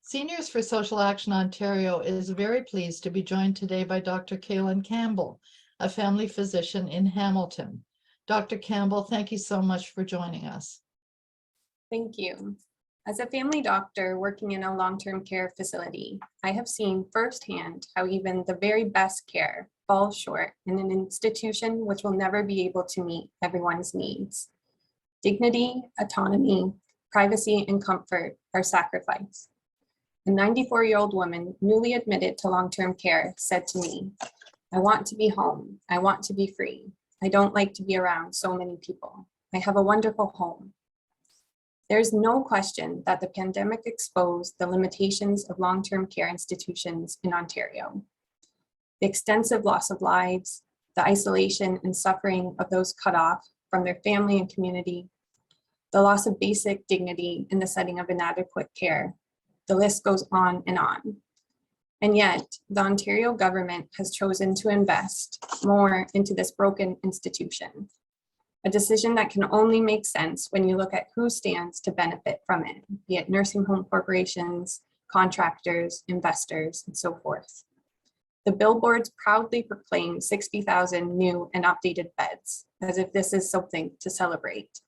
Seniors for Social Action Ontario is very pleased to be joined today by Dr. Cailin Campbell, a family physician in Hamilton. Dr. Campbell, thank you so much for joining us. Thank you. As a family doctor working in a long-term care facility, I have seen firsthand how even the very best care falls short in an institution which will never be able to meet everyone's needs. Dignity, autonomy, privacy, and comfort are sacrificed. A 94-year-old woman newly admitted to long-term care said to me, "I want to be home. I want to be free. I don't like to be around so many people. I have a wonderful home." There is no question that the pandemic exposed the limitations of long-term care institutions in Ontario. The extensive loss of lives, the isolation and suffering of those cut off from their family and community, the loss of basic dignity in the setting of inadequate care. The list goes on. And yet, the Ontario government has chosen to invest more into this broken institution, a decision that can only make sense when you look at who stands to benefit from it, be it nursing home corporations, contractors, investors, and so forth. The billboards proudly proclaim 60,000 new and updated beds, as if this is something to celebrate.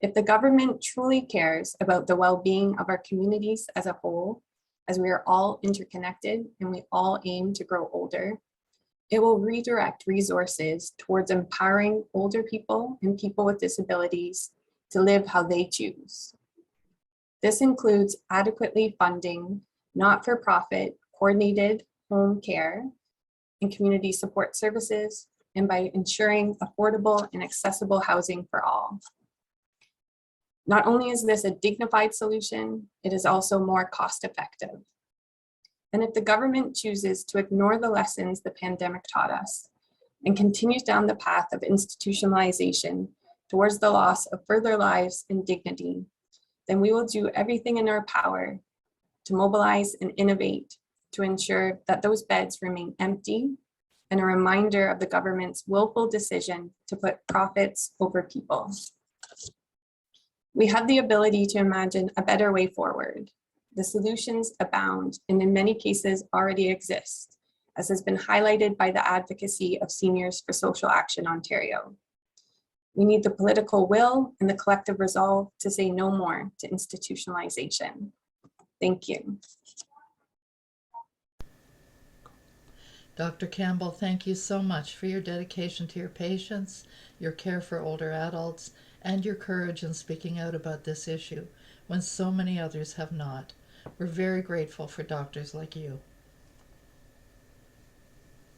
If the government truly cares about the well-being of our communities as a whole, as we are all interconnected and we all aim to grow older, it will redirect resources towards empowering older people and people with disabilities to live how they choose. This includes adequately funding not-for-profit coordinated home care and community support services, and by ensuring affordable and accessible housing for all. Not only is this a dignified solution, it is also more cost-effective. And if the government chooses to ignore the lessons the pandemic taught us and continues down the path of institutionalization towards the loss of further lives and dignity, then we will do everything in our power to mobilize and innovate to ensure that those beds remain empty, and a reminder of the government's willful decision to put profits over people. We have the ability to imagine a better way forward. The solutions abound and in many cases already exist, as has been highlighted by the advocacy of Seniors for Social Action Ontario. We need the political will and the collective resolve to say no more to institutionalization. Thank you. Dr. Campbell, thank you so much for your dedication to your patients, your care for older adults, and your courage in speaking out about this issue when so many others have not. We're very grateful for doctors like you.